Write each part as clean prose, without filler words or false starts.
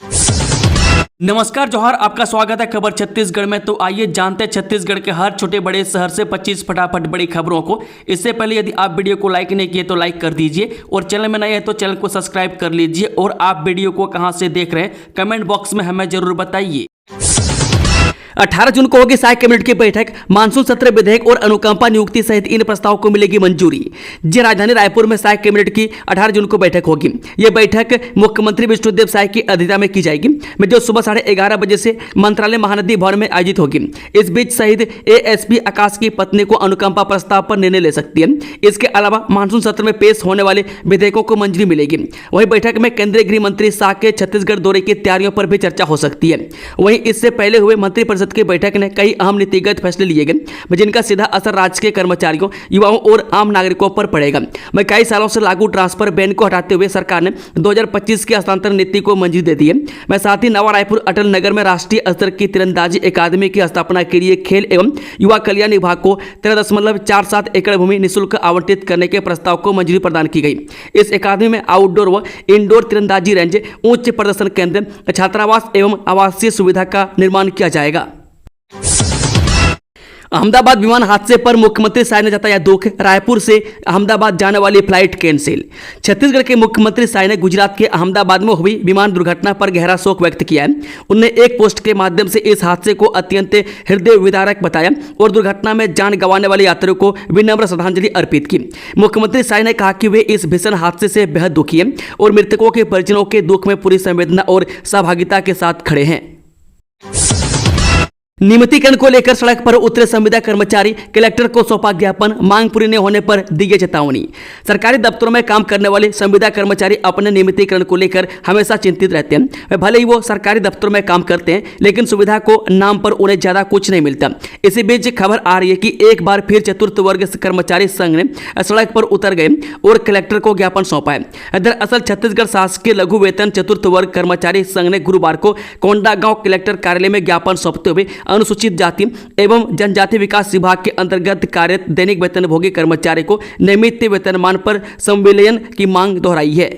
नमस्कार जोहार, आपका स्वागत है खबर छत्तीसगढ़ में। तो आइए जानते हैं छत्तीसगढ़ के हर छोटे बड़े शहर से 25 फटाफट बड़ी खबरों को। इससे पहले यदि आप वीडियो को लाइक नहीं किए तो लाइक कर दीजिए और चैनल में नए हैं तो चैनल को सब्सक्राइब कर लीजिए। और आप वीडियो को कहां से देख रहे हैं कमेंट बॉक्स में हमें जरूर बताइए। 18 जून को होगी साय कैबिनेट की बैठक। मानसून सत्र विधेयक और अनुकंपा नियुक्ति सहित इन प्रस्ताव को मिलेगी मंजूरी। जी राजधानी रायपुर में साय कैबिनेट की 18 जून को बैठक होगी। यह बैठक मुख्यमंत्री विष्णुदेव साय की अध्यक्षता में की जाएगी, जो सुबह 11:30 बजे से मंत्रालय महानदी भवन में आयोजित होगी। इस बीच शहीद एएसपी आकाश की पत्नी को अनुकंपा प्रस्ताव पर निर्णय ले सकती है। इसके अलावा मानसून सत्र में पेश होने वाले विधेयकों को मंजूरी मिलेगी। वहीं बैठक में केंद्रीय गृह मंत्री शाह के छत्तीसगढ़ दौरे की तैयारियों पर भी चर्चा हो सकती है। वहीं इससे पहले हुए मंत्रिपरिषद की बैठक ने कई अहम नीतिगत फैसले लिए गए, जिनका सीधा असर राज्य के कर्मचारियों, युवाओं और आम नागरिकों पर पड़ेगा। कई सालों से लागू ट्रांसफर बैन को हटाते हुए सरकार ने 2025 की हस्तांतरण नीति को मंजूरी दे दी है। साथ ही नवा रायपुर अटल नगर में राष्ट्रीय स्तर की तीरंदाजी अकादमी की स्थापना के लिए खेल एवं युवा कल्याण विभाग को 13.47 एकड़ भूमि निःशुल्क आवंटित करने के प्रस्ताव को मंजूरी प्रदान की गई। इस अकादमी में आउटडोर व इंडोर तीरंदाजी रेंज, उच्च प्रदर्शन केंद्र, छात्रावास एवं आवासीय सुविधा का निर्माण किया जाएगा। अहमदाबाद विमान हादसे पर मुख्यमंत्री साय ने जताया दुख। रायपुर से अहमदाबाद जाने वाली फ्लाइट कैंसिल। छत्तीसगढ़ के मुख्यमंत्री साय ने गुजरात के अहमदाबाद में हुई विमान दुर्घटना पर गहरा शोक व्यक्त किया है। उन्होंने एक पोस्ट के माध्यम से इस हादसे को अत्यंत हृदय विदारक बताया और दुर्घटना में जान गंवाने वाले यात्रियों को विनम्र श्रद्धांजलि अर्पित की। मुख्यमंत्री साय ने कहा कि वे इस भीषण हादसे से बेहद दुखी हैं और मृतकों के परिजनों के दुख में पूरी संवेदना और सहभागिता के साथ खड़े हैं। नियमितीकरण को लेकर सड़क पर उतरे संविदा कर्मचारी, कलेक्टर को सौंपा ज्ञापन। मांग पूरी न होने पर दी गई चेतावनी। सरकारी दफ्तरों में काम करने वाले संविदा कर्मचारी अपने नियमितीकरण को लेकर हमेशा चिंतित रहते हैं। भले ही वो सरकारी दफ्तरों में काम करते हैं, लेकिन सुविधा को नाम पर उन्हें ज्यादा कुछ नहीं मिलता। इसी बीच खबर आ रही है कि एक बार फिर चतुर्थ वर्ग कर्मचारी संघ ने सड़क पर उतर गए और कलेक्टर को ज्ञापन सौंपा है। दरअसल छत्तीसगढ़ शासकीय लघु वेतन चतुर्थ वर्ग कर्मचारी संघ ने गुरुवार को कोंडागांव कलेक्टर कार्यालय में ज्ञापन सौंपते हुए अनुसूचित जाति एवं जनजाति विकास विभाग के अंतर्गत कार्यरत दैनिक वेतनभोगी कर्मचारी को नियमित वेतनमान पर संविलियन की मांग दोहराई है।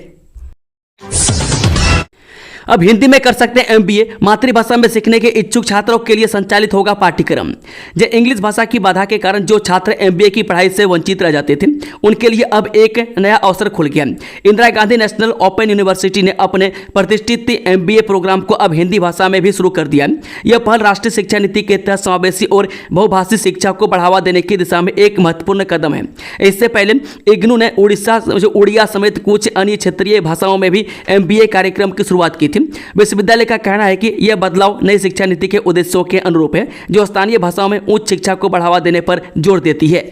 अब हिंदी में कर सकते हैं एमबीए। मातृभाषा में सीखने के इच्छुक छात्रों के लिए संचालित होगा पाठ्यक्रम। जो इंग्लिश भाषा की बाधा के कारण जो छात्र एमबीए की पढ़ाई से वंचित रह जाते थे, उनके लिए अब एक नया अवसर खुल गया। Indira Gandhi national open university ने अपने प्रतिष्ठित एमबीए प्रोग्राम को अब हिंदी भाषा में भी शुरू कर दिया। यह पहल राष्ट्रीय शिक्षा नीति के तहत समावेशी और बहुभाषी शिक्षा को बढ़ावा देने की दिशा में एक महत्वपूर्ण कदम है। इससे पहले इग्नू ने उड़िया समेत कुछ अन्य क्षेत्रीय भाषाओं में भी एमबीए कार्यक्रम की शुरुआत की थी। विश्वविद्यालय का कहना है कि यह बदलाव नई शिक्षा नीति के उद्देश्यों के अनुरूप है, जो स्थानीय भाषाओं में उच्च शिक्षा को बढ़ावा देने पर जोर देती है।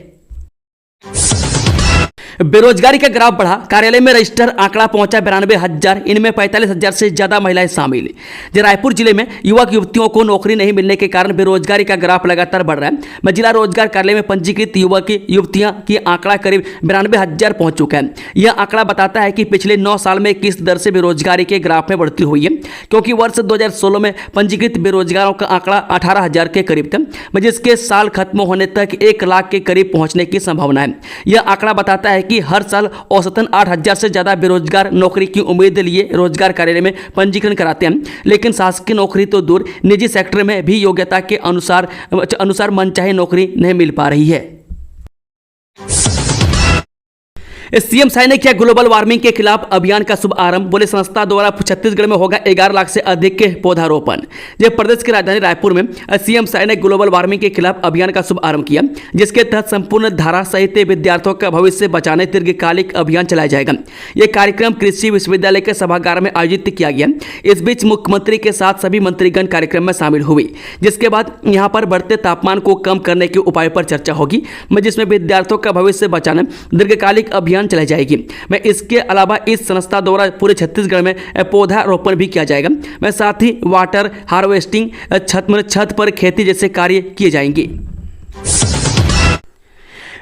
बेरोजगारी का ग्राफ बढ़ा। कार्यालय में रजिस्टर आंकड़ा पहुंचा 92,000। इनमें 45,000 से ज्यादा महिलाएं शामिल। रायपुर जिले में युवक युवतियों को नौकरी नहीं मिलने के कारण बेरोजगारी का ग्राफ लगातार बढ़ रहा है। जिला रोजगार कार्यालय में पंजीकृत युवक युवतियां की आंकड़ा करीब 92,000 पहुंच चुका है। यह आंकड़ा बताता है कि पिछले 9 साल में किस दर से बेरोजगारी के ग्राफ में बढ़ती हुई है, क्योंकि वर्ष 2016 में पंजीकृत बेरोजगारों का आंकड़ा 18,000 के करीब था, जिसके साल खत्म होने तक 1 लाख के करीब पहुंचने की संभावना है। यह आंकड़ा बताता है कि हर साल औसतन 8,000 से ज्यादा बेरोजगार नौकरी की उम्मीद लिए रोजगार कार्यालय में पंजीकरण कराते हैं, लेकिन शासकीय नौकरी तो दूर, निजी सेक्टर में भी योग्यता के अनुसार मनचाही नौकरी नहीं मिल पा रही है। सीएम साय ने किया ग्लोबल वार्मिंग के खिलाफ अभियान का शुभ आरंभ। बोले संस्था द्वारा छत्तीसगढ़ में होगा 11 लाख से अधिक के पौधारोपण। जब प्रदेश की राजधानी रायपुर में सीएम साय ने ग्लोबल वार्मिंग के खिलाफ अभियान का शुभ आरंभ किया, जिसके तहत संपूर्ण धारा सहित विद्यार्थियों का भविष्य बचाने दीर्घकालिक अभियान चलाया जाएगा। यह कार्यक्रम कृषि विश्वविद्यालय के सभागार में आयोजित किया गया। इस बीच मुख्यमंत्री के साथ सभी मंत्रीगण कार्यक्रम में शामिल हुए, जिसके बाद यहां पर बढ़ते तापमान को कम करने के उपाय पर चर्चा होगी, जिसमें विद्यार्थियों का भविष्य बचाने दीर्घकालिक अभियान चलाई जाएगी। इसके अलावा इस संस्था द्वारा पूरे छत्तीसगढ़ में पौधारोपण भी किया जाएगा। साथ ही वाटर हार्वेस्टिंग, छत पर खेती जैसे कार्य किए जाएंगे।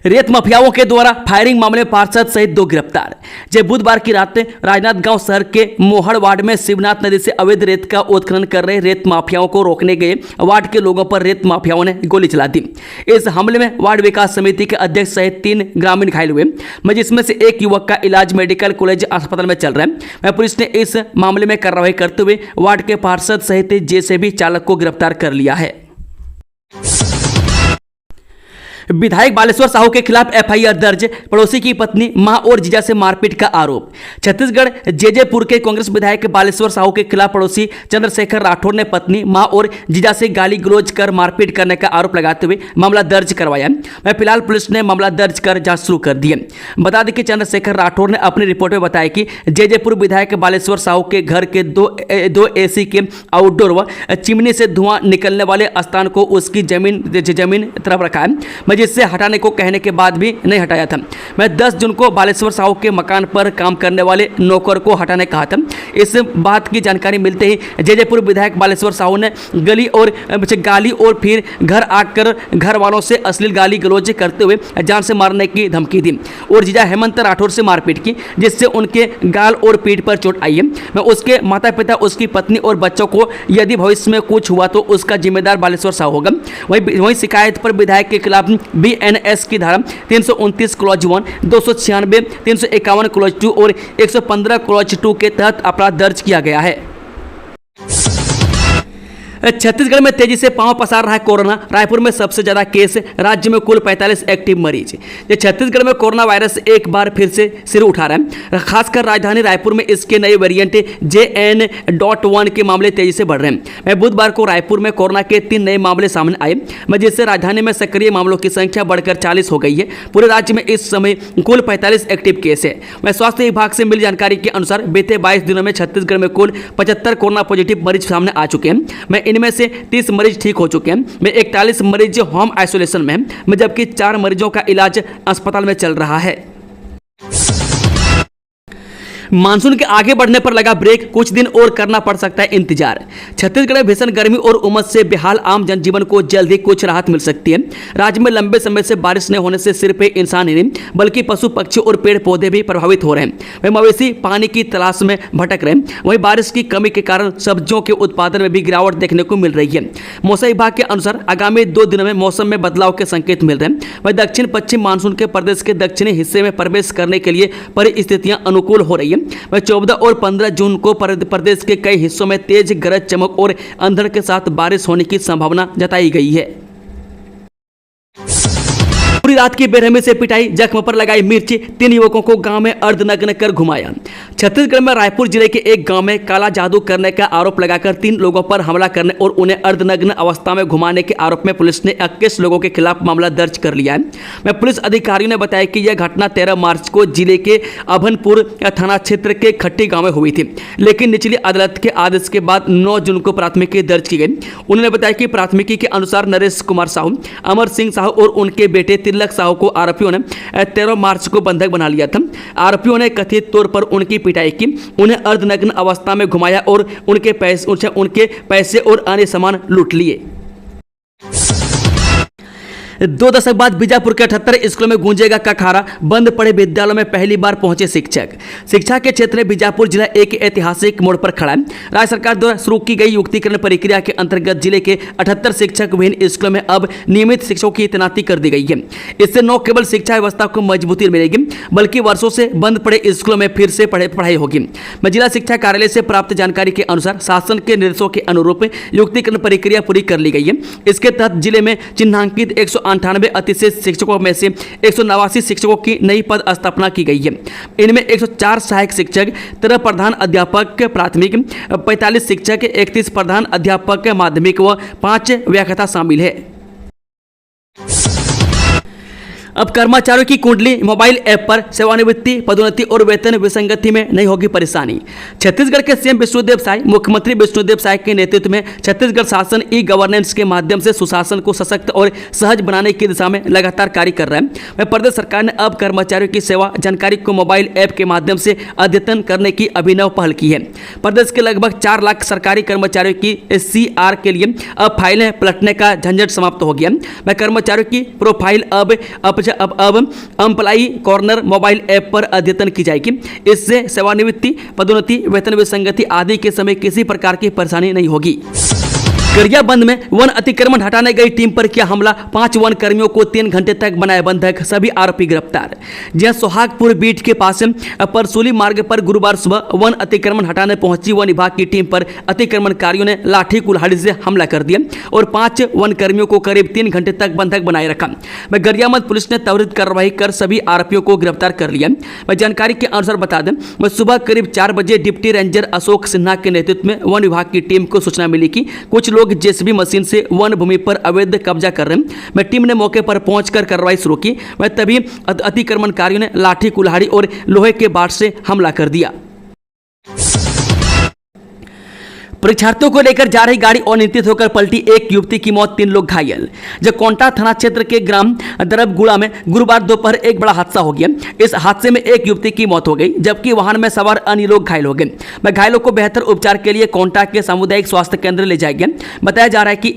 रेत माफियाओं के द्वारा फायरिंग मामले में पार्षद सहित 2 गिरफ्तार। जब बुधवार की रात राजनांदगांव शहर के मोहड़ वार्ड में शिवनाथ नदी से अवैध रेत का उत्खनन कर रहे रेत माफियाओं को रोकने गए वार्ड के लोगों पर रेत माफियाओं ने गोली चला दी। इस हमले में वार्ड विकास समिति के अध्यक्ष सहित 3 ग्रामीण घायल हुए, जिसमें से एक युवक का इलाज मेडिकल कॉलेज अस्पताल में चल रहा है। पुलिस ने इस मामले में कार्रवाई करते हुए वार्ड के पार्षद सहित जेसीबी चालक को गिरफ्तार कर लिया है। विधायक बालेश्वर साहू के खिलाफ एफआईआर दर्ज, पड़ोसी की पत्नी मां और जीजा से मारपीट का आरोप। छत्तीसगढ़ जेजेपुर के कांग्रेस विधायक बालेश्वर साहू के खिलाफ पड़ोसी चंद्रशेखर राठौर ने पत्नी मां और जीजा से गाली गलौज कर मारपीट करने का आरोप लगाते हुए मामला दर्ज करवाया। फिलहाल पुलिस ने मामला दर्ज कर जांच शुरू कर दी है। बता दें कि चंद्रशेखर राठौर ने अपनी रिपोर्ट में बताया कि जेजेपुर विधायक बालेश्वर साहू के घर के दो एसी के आउटडोर व चिमनी से धुआं निकलने वाले स्थान को उसकी जमीन तरफ रखा है, जिससे हटाने को कहने के बाद भी नहीं हटाया था। मैं 10 जून को बालेश्वर साहू के मकान पर काम करने वाले नौकर को हटाने कहा था। इस बात की जानकारी मिलते ही जेजेपुर विधायक बालेश्वर साहू ने गाली और फिर घर आकर घर वालों से अश्लील गाली गलौज करते हुए जान से मारने की धमकी दी और जीजा हेमंत राठौर से मारपीट की, जिससे उनके गाल और पीठ पर चोट आई है। मैं उसके माता पिता, उसकी पत्नी और बच्चों को यदि भविष्य में कुछ हुआ तो उसका जिम्मेदार बालेश्वर साहू होगा। वही शिकायत पर विधायक के खिलाफ बीएनएस की धारा 329 क्लॉज 1, 296, 351 क्लॉज 2 और 115 क्लॉज 2 के तहत अपराध दर्ज किया गया है। छत्तीसगढ़ में तेजी से पांव पसार रहा है कोरोना। रायपुर में सबसे ज्यादा केस, राज्य में कुल 45 एक्टिव मरीज। छत्तीसगढ़ में कोरोना वायरस एक बार फिर से सिर उठा रहा है। खासकर राजधानी रायपुर में इसके नए वेरिएंट JN.1 के मामले तेजी से बढ़ रहे हैं। बुधवार को रायपुर में कोरोना के 3 नए मामले सामने आए, जिससे राजधानी में सक्रिय मामलों की संख्या बढ़कर 40 हो गई है। पूरे राज्य में इस समय कुल 45 एक्टिव केस है। स्वास्थ्य विभाग से मिली जानकारी के अनुसार बीते 22 दिनों में छत्तीसगढ़ में कुल 75 कोरोना पॉजिटिव मरीज सामने आ चुके हैं। इनमें से 30 मरीज ठीक हो चुके हैं। 41 मरीज होम आइसोलेशन में हैं, जबकि 4 मरीजों का इलाज अस्पताल में चल रहा है। मानसून के आगे बढ़ने पर लगा ब्रेक, कुछ दिन और करना पड़ सकता है इंतजार। छत्तीसगढ़ में भीषण गर्मी और उमस से बेहाल आम जनजीवन को जल्द ही कुछ राहत मिल सकती है। राज्य में लंबे समय से बारिश न होने से सिर्फ इंसान ही नहीं बल्कि पशु पक्षी और पेड़ पौधे भी प्रभावित हो रहे हैं। वही मवेशी पानी की तलाश में भटक रहे हैं। वहीं बारिश की कमी के कारण सब्जियों के उत्पादन में भी गिरावट देखने को मिल रही है। मौसम विभाग के अनुसार आगामी 2 दिनों में मौसम में बदलाव के संकेत मिल रहे हैं। वही दक्षिण पश्चिम मानसून के प्रदेश के दक्षिणी हिस्से में प्रवेश करने के लिए परिस्थितियां अनुकूल हो रही है। 14 और 15 जून को प्रदेश के कई हिस्सों में तेज गरज चमक और अंधड़ के साथ बारिश होने की संभावना जताई गई है। पूरी रात की बेरहमी से पिटाई, जख्म पर लगाई मिर्ची, 3 युवकों को गांव में अर्धनग्न कर घुमाया। छत्तीसगढ़ में रायपुर जिले के एक गांव में काला जादू करने का आरोप लगाकर 3 लोगों पर हमला करने और उन्हें अर्धनग्न अवस्था में घुमाने के आरोप में पुलिस ने 21 लोगों के खिलाफ मामला दर्ज कर लिया है। पुलिस अधिकारियों ने बताया कि यह घटना 13 मार्च को जिले के अभनपुर थाना क्षेत्र के खट्टी गांव में हुई थी, लेकिन निचली अदालत के आदेश के बाद 9 जून को प्राथमिकी दर्ज की गई। उन्होंने बताया कि प्राथमिकी के अनुसार नरेश कुमार साहू, अमर सिंह साहू और उनके बेटे तिलक साहू को आरोपियों ने 13 मार्च को बंधक बना लिया था। आरोपियों ने कथित तौर पर उनकी पिटाई की, उन्हें अर्धनग्न अवस्था में घुमाया और उनके पैसे और अन्य सामान लूट लिए। 2 दशक बाद बीजापुर के 78 स्कूलों में गूंजेगा कखारा, बंद पड़े विद्यालयों में पहली बार पहुंचे शिक्षक। शिक्षा के क्षेत्र में बीजापुर जिला एक ऐतिहासिक मोड़ पर खड़ा है। राज्य सरकार द्वारा शुरू की गई युक्तिकरण प्रक्रिया के अंतर्गत जिले के 78 शिक्षक विभिन्न स्कूलों में अब नियमित शिक्षकों की तैनाती कर दी गई है। इससे न केवल शिक्षा व्यवस्था को मजबूती मिलेगी बल्कि वर्षों से बंद पड़े स्कूलों में फिर से पढ़ाई होगी। जिला शिक्षा कार्यालय से प्राप्त जानकारी के अनुसार शासन के निर्देशों के अनुरूप युक्तिकरण प्रक्रिया पूरी कर ली गई है। इसके तहत जिले में चिन्हांकित 198 अतिशय शिक्षकों में से 189 शिक्षकों की नई पद स्थापना की गई है। इनमें 104 सहायक शिक्षक, 13 प्रधान अध्यापक प्राथमिक, 45 शिक्षक, 31 प्रधान अध्यापक माध्यमिक व 5 व्याख्याता शामिल है। अब कर्मचारियों की कुंडली मोबाइल ऐप पर सेवानिवृत्ति, पदोन्नति और वेतन विसंगति में नहीं होगी परेशानी। छत्तीसगढ़ के सीएम विष्णुदेव साय, मुख्यमंत्री विष्णुदेव साय के नेतृत्व में छत्तीसगढ़ शासन ई गवर्नेंस के माध्यम से सुशासन को सशक्त और सहज बनाने की दिशा में लगातार कार्य कर रहा है। प्रदेश सरकार ने अब कर्मचारियों की सेवा जानकारी को मोबाइल ऐप के माध्यम से अद्यतन करने की अभिनव पहल की है। प्रदेश के लगभग 4 लाख सरकारी कर्मचारियों की CR के लिए अब फाइलें पलटने का झंझट समाप्त हो गया। कर्मचारियों की प्रोफाइल अब वजह अब एम्प्लॉई कॉर्नर मोबाइल ऐप पर अद्यतन की जाएगी। इससे सेवानिवृत्ति, पदोन्नति, वेतन विसंगति आदि के समय किसी प्रकार की परेशानी नहीं होगी। गरियाबंद में वन अतिक्रमण हटाने गई टीम पर किया हमला, 5 वन कर्मियों को 3 घंटे तक बनाए बंधक, सभी आरोपी गिरफ्तार। जहां सोहागपुर बीट के पास परसूली मार्ग पर गुरुवार सुबह वन अतिक्रमण हटाने पहुंची वन विभाग की टीम पर अतिक्रमणकारियों ने लाठी कुल्हाड़ी से हमला कर दिया और 5 वन कर्मियों को करीब 3 घंटे तक बंधक बनाए रखा। गरियाबंद पुलिस ने त्वरित कार्रवाई कर सभी आरोपियों को गिरफ्तार कर लिया। जानकारी के अनुसार बता दें, सुबह करीब 4 बजे डिप्टी रेंजर अशोक सिन्हा के नेतृत्व में वन विभाग की टीम को सूचना मिली कि कुछ लोग जेसीबी मशीन से वन भूमि पर अवैध कब्जा कर रहे हैं। टीम ने मौके पर पहुंचकर कार्रवाई शुरू की। तभी अतिक्रमणकारियों ने लाठी कुल्हाड़ी और लोहे के बाट से हमला कर दिया। परीक्षार्थियों को लेकर जा रही गाड़ी अनियंत्रित होकर पलटी, एक युवती की मौत, 3 लोग घायल। जब कोंटा थाना क्षेत्र के ग्राम दरबगुड़ा में गुरुवार दोपहर एक बड़ा हादसा हो गया। इस हादसे में एक युवती की मौत हो गई जबकि वाहन में सवार अन्य लोग घायल हो गए। घायलों को बेहतर उपचार के लिए कोंटा के सामुदायिक स्वास्थ्य केंद्र ले जाया गया। बताया जा रहा है कि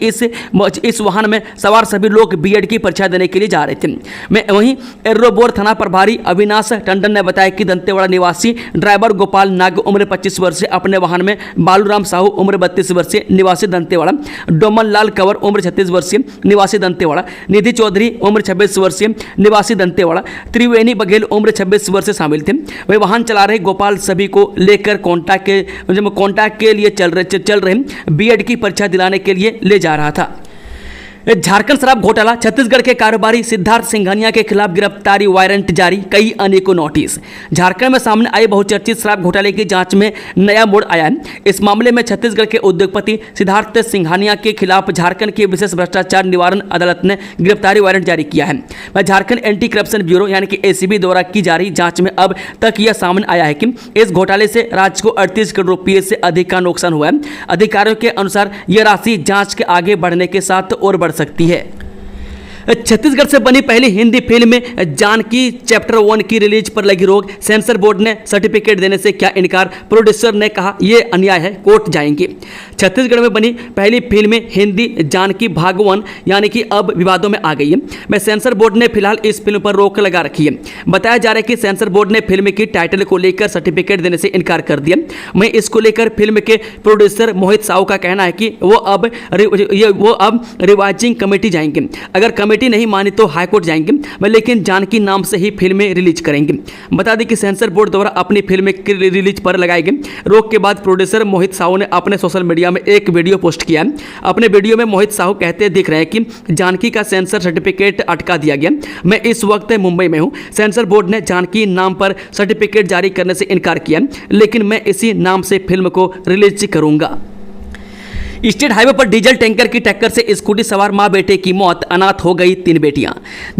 इस वाहन में सवार सभी लोग बीएड की परीक्षा देने के लिए जा रहे थे। वहीं एर्रोबोर थाना प्रभारी अविनाश टंडन ने बताया कि दंतेवाड़ा निवासी ड्राइवर गोपाल नाग उम्र 25 वर्ष अपने वाहन में बालूराम साहू उम्र 32 वर्षीय निवासी दंतेवाड़ा, डोमन लाल कंवर उम्र 36 वर्षीय निवासी दंतेवाड़ा, निधि चौधरी उम्र 26 वर्षीय निवासी दंतेवाड़ा, त्रिवेणी बघेल उम्र 26 वर्ष शामिल थे। वही वाहन चला रहे गोपाल सभी को लेकर कोंटा के लिए चल रहे बीएड की परीक्षा दिलाने के लिए ले जा रहा था। झारखंड शराब घोटाला, छत्तीसगढ़ के कारोबारी सिद्धार्थ सिंघानिया के खिलाफ गिरफ्तारी वारंट जारी, कई अनेकों नोटिस। झारखंड में सामने आए बहुचर्चित शराब घोटाले की जांच में नया मोड़ आया है। इस मामले में छत्तीसगढ़ के उद्योगपति सिद्धार्थ सिंघानिया के खिलाफ झारखंड की विशेष भ्रष्टाचार निवारण अदालत ने गिरफ्तारी वारंट जारी किया है। झारखंड एंटी करप्शन ब्यूरो यानी कि एसीबी द्वारा की जा रही जांच में अब तक यह सामने आया है कि इस घोटाले से राज्य को 38 करोड़ रुपये से अधिक का नुकसान हुआ है। अधिकारियों के अनुसार यह राशि जांच के आगे बढ़ने के साथ और बढ़ सकती है। छत्तीसगढ़ से बनी पहली हिंदी फिल्म में जानकी चैप्टर 1 की रिलीज पर लगी रोक, सेंसर बोर्ड ने सर्टिफिकेट देने से किया इनकार, प्रोड्यूसर ने कहा यह अन्याय है, कोर्ट जाएंगे। छत्तीसगढ़ में बनी पहली फिल्म हिंदी जानकी भाग 1 यानी कि अब विवादों में आ गई है। सेंसर बोर्ड ने फिलहाल इस फिल्म पर रोक लगा रखी है। बताया जा रहा है कि सेंसर बोर्ड ने फिल्म की टाइटल को लेकर सर्टिफिकेट देने से इनकार कर दिया। वहीं इसको लेकर फिल्म के प्रोड्यूसर मोहित साहू का कहना है कि वो अब रिवाइजिंग कमेटी जाएंगे, अगर कमेटी नहीं मानी तो हाईकोर्ट जाएंगे, लेकिन जानकी नाम से ही फिल्में रिलीज करेंगे। बता दें कि सेंसर बोर्ड द्वारा अपनी फिल्म की रिलीज पर लगाए गए रोक के बाद प्रोड्यूसर मोहित साहू ने अपने सोशल मीडिया में एक वीडियो पोस्ट किया है। अपने वीडियो में मोहित साहू कहते दिख रहे हैं कि जानकी का सेंसर सर्टिफिकेट अटका दिया गया, मैं इस वक्त मुंबई में हूं। सेंसर बोर्ड ने जानकी नाम पर सर्टिफिकेट जारी करने से इनकार किया, लेकिन मैं इसी नाम से फिल्म को रिलीज करूंगा। स्टेट हाईवे पर डीजल टैंकर की टक्कर से स्कूटी सवार मां बेटे की मौत, अनाथ हो गई 3 बेटियां।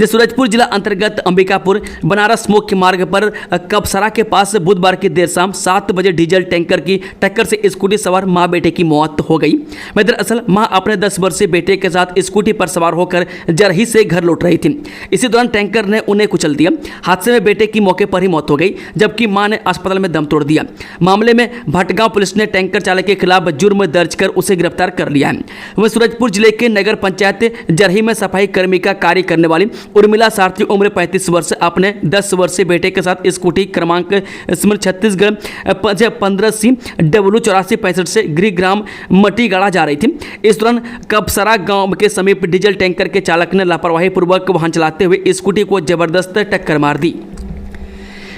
सूरजपुर जिला अंतर्गत अंबिकापुर बनारस मुख्य मार्ग पर कबसरा के पास बुधवार की देर शाम 7 बजे डीजल टैंकर की टक्कर से स्कूटी सवार मां बेटे की मौत हो गई। दरअसल मां अपने 10 वर्षीय बेटे के साथ स्कूटी पर सवार होकर जरही से घर लौट रही थी। इसी दौरान टैंकर ने उन्हें कुचल दिया। हादसे में बेटे की मौके पर ही मौत हो गई, जबकि मां ने अस्पताल में दम तोड़ दिया। मामले में भटगांव पुलिस ने टैंकर चालक के खिलाफ जुर्म दर्ज कर उसे गिरफ्तार कर लिया है। वह सूरजपुर जिले के नगर पंचायत जरही में सफाई कर्मी का कार्य करने वाली उर्मिला सारथी उम्र 35 वर्ष अपने 10 वर्षीय बेटे के साथ स्कूटी क्रमांक छत्तीसगढ़ 15C W8465 से गृहग्राम मटीगाड़ा जा रही थी। इस दौरान कबसरा गांव के समीप डीजल टैंकर के चालक ने लापरवाही पूर्वक वाहन चलाते हुए स्कूटी को जबरदस्त टक्कर मार दी।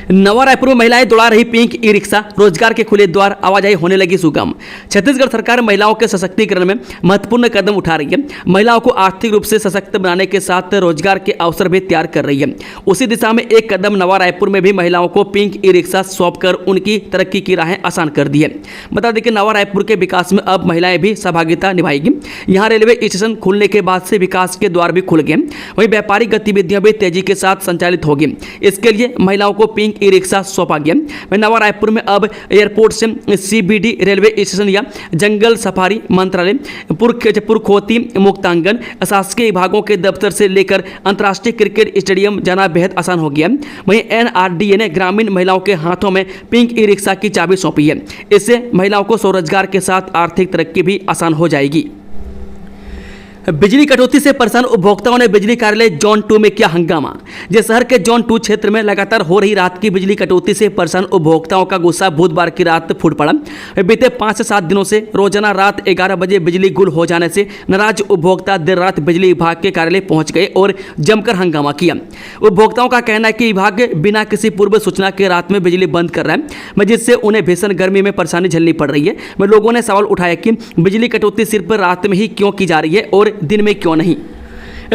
नवा रायपुर में महिलाएं दौड़ा रही पिंक ई रिक्शा, रोजगार के खुले द्वार, आवाजाही होने लगी सुगम। छत्तीसगढ़ सरकार महिलाओं के सशक्तिकरण में महत्वपूर्ण कदम उठा रही है। महिलाओं को आर्थिक रूप से सशक्त बनाने के साथ रोजगार के अवसर भी तैयार कर रही है। उसी दिशा में एक कदम नवा रायपुर में भी महिलाओं को पिंक ई रिक्शा सौंप कर उनकी तरक्की की राहें आसान कर दी है। बता दें कि नवा रायपुर के विकास में अब महिलाएं भी सहभागिता निभाएगी। यहाँ रेलवे स्टेशन खुलने के बाद से विकास के द्वार भी खुल गए, वहीं व्यापारिक गतिविधियां भी तेजी के साथ संचालित होगी। इसके लिए महिलाओं को पिंक ई रिक्शा सौंपा गया। नवा रायपुर में अब एयरपोर्ट से सीबीडी रेलवे स्टेशन या जंगल सफारी मंत्रालय, पुरखोती मुक्तांगन, शासकीय विभागों के दफ्तर से लेकर अंतर्राष्ट्रीय क्रिकेट स्टेडियम जाना बेहद आसान हो गया। वहीं एनआरडीए ने ग्रामीण महिलाओं के हाथों में पिंक ई रिक्शा की चाबी सौंपी है। इससे महिलाओं को स्वरोजगार के साथ आर्थिक तरक्की भी आसान हो जाएगी। बिजली कटौती से परेशान उपभोक्ताओं ने बिजली कार्यालय जोन 2 में किया हंगामा। जिस शहर के जोन 2 क्षेत्र में लगातार हो रही रात की बिजली कटौती से परेशान उपभोक्ताओं का गुस्सा बुधवार की रात फूट पड़ा। बीते 5 से 7 दिनों से रोजाना रात 11 बजे बिजली गुल हो जाने से नाराज उपभोक्ता देर रात बिजली विभाग के कार्यालय पहुंच गए और जमकर हंगामा किया। उपभोक्ताओं का कहना है कि विभाग बिना किसी पूर्व सूचना के रात में बिजली बंद कर रहा है, जिससे उन्हें भीषण गर्मी में परेशानी झेलनी पड़ रही है। लोगों ने सवाल उठाया कि बिजली कटौती सिर्फ रात में ही क्यों की जा रही है और दिन में क्यों नहीं।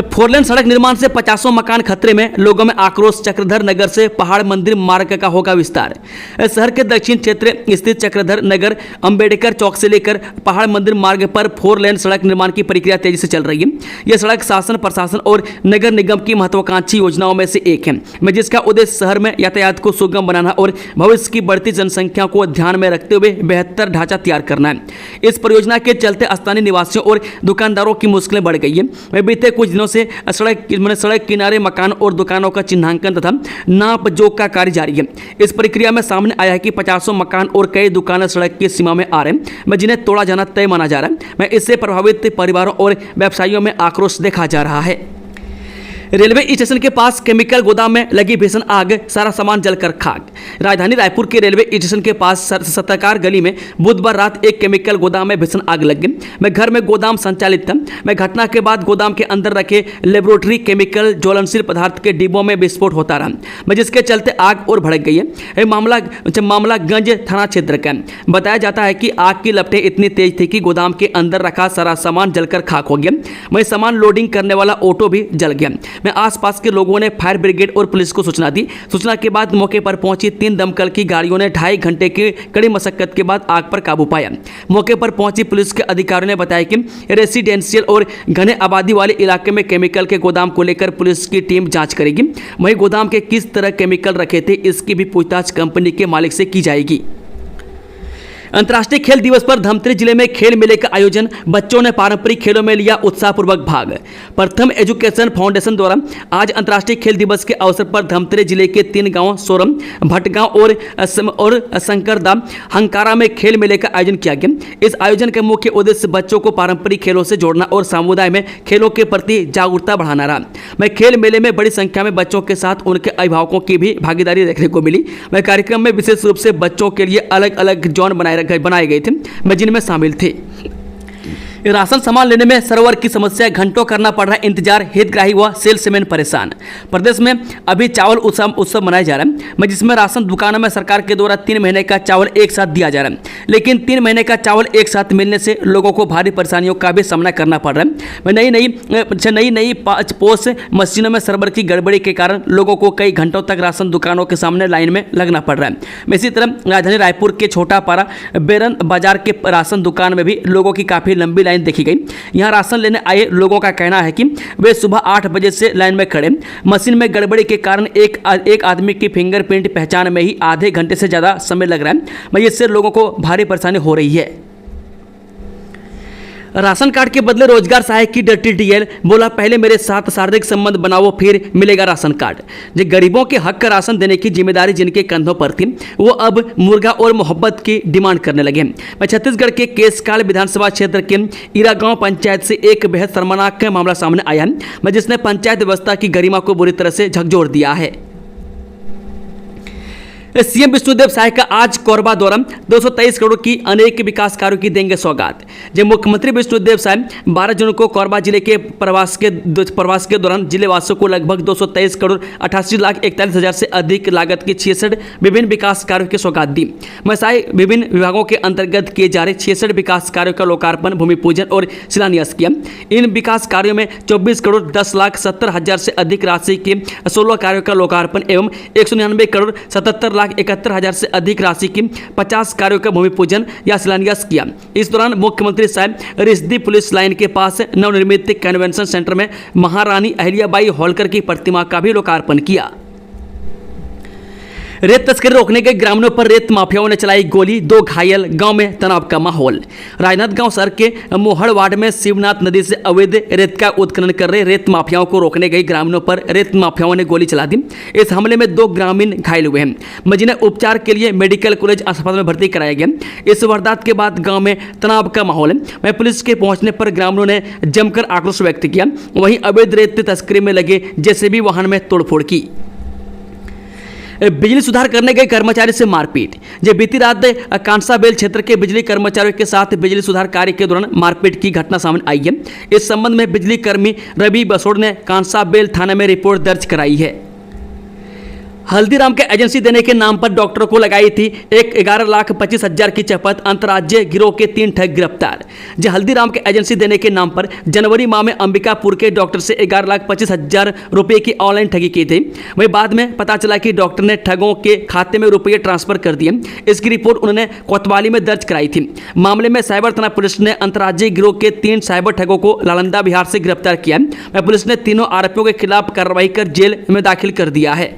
4 लेन सड़क निर्माण से 50 मकान खतरे में, लोगों में आक्रोश। चक्रधर नगर से पहाड़ मंदिर मार्ग का होगा विस्तार। शहर के दक्षिण क्षेत्र स्थित चक्रधर नगर अंबेडकर चौक से लेकर पहाड़ मंदिर मार्ग पर 4 लेन सड़क निर्माण की प्रक्रिया तेजी से चल रही है। यह सड़क शासन, प्रशासन और नगर निगम की महत्वाकांक्षी योजनाओं में से एक है, जिसका उद्देश्य शहर में यातायात को सुगम बनाना और भविष्य की बढ़ती जनसंख्या को ध्यान में रखते हुए बेहतर ढांचा तैयार करना है। इस परियोजना के चलते स्थानीय निवासियों और दुकानदारों की मुश्किलें बढ़ गई है। बीते कुछ दिनों से सड़क किनारे मकान और दुकानों का चिन्हांकन तथा नाप जोख का कार्य जारी है। इस प्रक्रिया में सामने आया है कि 50 मकान और कई दुकानें सड़क की सीमा में आ रहे हैं, जिन्हें तोड़ा जाना तय माना जा रहा है। इससे प्रभावित परिवारों और व्यवसायियों में आक्रोश देखा जा रहा है। रेलवे स्टेशन के पास केमिकल गोदाम में लगी भीषण आग, सारा सामान जलकर खाक। राजधानी रायपुर के रेलवे स्टेशन के पास सत्ताकार गली में बुधवार रात एक केमिकल गोदाम में भीषण आग लग गई। घर में गोदाम संचालित था। घटना के बाद गोदाम के अंदर रखे लेबोरेटरी केमिकल ज्वलनशील पदार्थ के डिब्बों में विस्फोट होता रहा, जिसके चलते आग और भड़क गई है। मामला गंज थाना क्षेत्र का बताया जाता है कि आग की लपटें इतनी तेज थी कि गोदाम के अंदर रखा सारा सामान जलकर खाक हो गया। वहीं सामान लोडिंग करने वाला ऑटो भी जल गया। में आसपास के लोगों ने फायर ब्रिगेड और पुलिस को सूचना दी। सूचना के बाद मौके पर पहुंची 3 दमकल की गाड़ियों ने 2.5 घंटे की कड़ी मशक्कत के बाद आग पर काबू पाया। मौके पर पहुंची पुलिस के अधिकारियों ने बताया कि रेसिडेंशियल और घने आबादी वाले इलाके में केमिकल के गोदाम को लेकर पुलिस की टीम जांच करेगी। वहीं गोदाम के किस तरह केमिकल रखे थे, इसकी भी पूछताछ कंपनी के मालिक से की जाएगी। अंतर्राष्ट्रीय खेल दिवस पर धमतरी जिले में खेल मेले का आयोजन, बच्चों ने पारंपरिक खेलों में लिया उत्साहपूर्वक भाग। प्रथम एजुकेशन फाउंडेशन द्वारा आज अंतर्राष्ट्रीय खेल दिवस के अवसर पर धमतरी जिले के 3 गांवों सोरम, भटगांव और शंकरदा हंकारा में खेल मेले का आयोजन किया गया। इस आयोजन का मुख्य उद्देश्य बच्चों को पारंपरिक खेलों से जोड़ना और समुदाय में खेलों के प्रति जागरूकता बढ़ाना रहा। मैं खेल मेले में बड़ी संख्या में बच्चों के साथ उनके अभिभावकों की भी भागीदारी देखने को मिली। मैं कार्यक्रम में विशेष रूप से बच्चों के लिए अलग अलग जोन बनाए गए थे, जिनमें शामिल थे। राशन सामान लेने में सर्वर की समस्या, घंटों करना पड़ रहा है इंतजार, हितग्राही व सेल्समैन परेशान। प्रदेश में अभी चावल उत्सव मनाया जा रहा है, जिसमें राशन दुकानों में सरकार के द्वारा 3 महीने का चावल एक साथ दिया जा रहा है, लेकिन 3 महीने का चावल एक साथ मिलने से लोगों को भारी परेशानियों का भी सामना करना पड़ रहा है। नई पोस मशीनों में सर्वर की गड़बड़ी के कारण लोगों को कई घंटों तक राशन दुकानों के सामने लाइन में लगना पड़ रहा है। इसी तरह राजधानी रायपुर के छोटापारा बेरन बाजार के राशन दुकान में भी लोगों की काफ़ी लंबी लाइन देखी गई। यहां राशन लेने आए लोगों का कहना है कि वे सुबह 8 बजे से लाइन में खड़े। मशीन में गड़बड़ी के कारण एक आदमी की फिंगरप्रिंट पहचान में ही आधे घंटे से ज़्यादा समय लग रहा है। इससे लोगों को भारी परेशानी हो रही है। राशन कार्ड के बदले रोजगार सहायक की डर्टी डीएल, बोला पहले मेरे साथ शारीरिक संबंध बनाओ फिर मिलेगा राशन कार्ड। जो गरीबों के हक का राशन देने की जिम्मेदारी जिनके कंधों पर थी, वो अब मुर्गा और मोहब्बत की डिमांड करने लगे। मैं छत्तीसगढ़ के केसकाल विधानसभा क्षेत्र के ईरा गांव पंचायत से एक बेहद शर्मनाक मामला सामने आया है, जिसने पंचायत व्यवस्था की गरिमा को बुरी तरह से झकझोर दिया है। सीएम विष्णुदेव साय का आज कोरबा दौरा, 223 करोड़ की अनेक विकास कार्यों की देंगे सौगात। जब मुख्यमंत्री विष्णुदेव साय 12 जून को कोरबा जिले के प्रवास के दौरान जिले वासियों को लगभग 223 करोड़ 88,41,000 से अधिक लागत की 66 विभिन्न विकास कार्यों की सौगात दी। साय विभिन्न विभागों के अंतर्गत किए जा रहे 66 विकास कार्यों का लोकार्पण, भूमि पूजन और शिलान्यास किया। इन विकास कार्यों में 24 करोड़ 10,70,000 से अधिक राशि के 16 कार्यों का लोकार्पण एवं 199 करोड़ 77,71,000 से अधिक राशि की 50 कार्यों का भूमि पूजन या शिलान्यास किया। इस दौरान मुख्यमंत्री साहब रिश्दी पुलिस लाइन के पास नवनिर्मित कन्वेंशन सेंटर में महारानी अहिल्याबाई होलकर की प्रतिमा का भी लोकार्पण किया। रेत तस्करी रोकने गए ग्रामीणों पर रेत माफियाओं ने चलाई गोली, 2 घायल, गांव में तनाव का माहौल। राजनांदगांव शहर के मोहड़ वार्ड में शिवनाथ नदी से अवैध रेत का उत्खनन कर रहे रेत माफियाओं को रोकने गए ग्रामीणों पर रेत माफियाओं ने गोली चला दी। इस हमले में 2 ग्रामीण घायल हुए हैं, जिन्हें उपचार के लिए मेडिकल कॉलेज अस्पताल में भर्ती कराया गया। इस वारदात के बाद गाँव में तनाव का माहौल है। वहीं पुलिस के पहुंचने पर ग्रामीणों ने जमकर आक्रोश व्यक्त किया। वहीं अवैध रेत तस्करी में लगे जेसीबी वाहन में तोड़फोड़ की। बिजली सुधार करने गए कर्मचारी से मारपीट। जब बीती रात कांसाबेल क्षेत्र के बिजली कर्मचारियों के साथ बिजली सुधार कार्य के दौरान मारपीट की घटना सामने आई है। इस संबंध में बिजली कर्मी रवि बसोड़ ने कांसाबेल थाने में रिपोर्ट दर्ज कराई है। हल्दीराम के एजेंसी देने के नाम पर डॉक्टरों को लगाई थी 11,25,000 की चपत, अंतर्राज्यीय गिरोह के 3 ठग गिरफ्तार। जो हल्दीराम के एजेंसी देने के नाम पर जनवरी माह में अंबिकापुर के डॉक्टर से 11,25,000 रुपये की ऑनलाइन ठगी की थी। वहीं बाद में पता चला कि डॉक्टर ने ठगों के खाते में रुपये ट्रांसफर कर दिए। इसकी रिपोर्ट उन्होंने कोतवाली में दर्ज कराई थी। मामले में साइबर थाना पुलिस ने अंतर्राज्यीय गिरोह के 3 साइबर ठगों को नालंदा बिहार से गिरफ्तार किया। पुलिस ने तीनों आरोपियों के खिलाफ कार्रवाई कर जेल में दाखिल कर दिया है।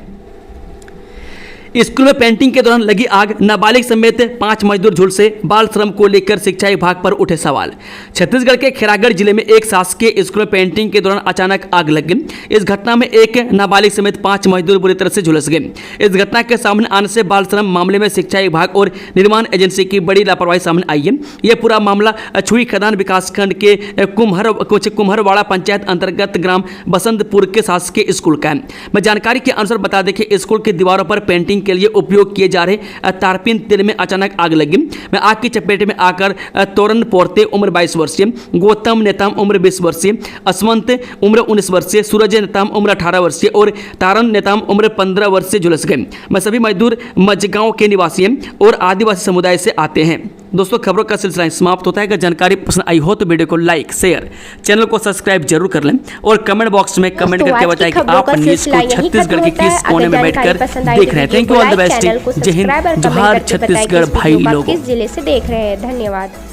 स्कूल में पेंटिंग के दौरान लगी आग, नाबालिग समेत 5 मजदूर झुलसे। बाल श्रम को लेकर शिक्षा विभाग पर उठे सवाल। छत्तीसगढ़ के खैरागढ़ जिले में एक शासकीय स्कूल में पेंटिंग के दौरान अचानक आग लग गई। इस घटना में एक नाबालिग समेत 5 मजदूर बुरी तरह से झुलस गए। इस घटना के सामने आने से बाल श्रम मामले में शिक्षा विभाग और निर्माण एजेंसी की बड़ी लापरवाही सामने आई है। यह पूरा मामला छुई खदान विकासखंड के कुम्हरवाड़ा पंचायत अंतर्गत ग्राम बसंतपुर के शासकीय स्कूल का है। मैं जानकारी के अनुसार बता दें कि स्कूल की दीवारों पर पेंटिंग के लिए उपयोग किए जा रहे तारपीन तेल में अचानक आग लगी। मैं आग की चपेट में आकर तोरन पोरते उम्र 22 वर्षीय, गौतम नेताम उम्र 20 वर्षीय, असमंत उम्र 19 वर्षीय, सूरज नेताम उम्र 18 वर्षीय और तारन नेताम उम्र 15 वर्ष से झुलस गए। मैं सभी मजदूर मजगांव के निवासी हैं और आदिवासी समुदाय से आते हैं। दोस्तों, खबरों का सिलसिला समाप्त होता है। अगर जानकारी पसंद आई हो तो वीडियो को लाइक, शेयर, चैनल को सब्सक्राइब जरूर कर लें और कमेंट बॉक्स में कमेंट करके बताएं कि आप न्यूज़ को छत्तीसगढ़ के किस कोने में बैठकर देख रहे हैं। Thank you, all the best. जय हिंद, जोहार छत्तीसगढ़ भाई लोगों। किस जिले से देख रहे हैं, धन्यवाद।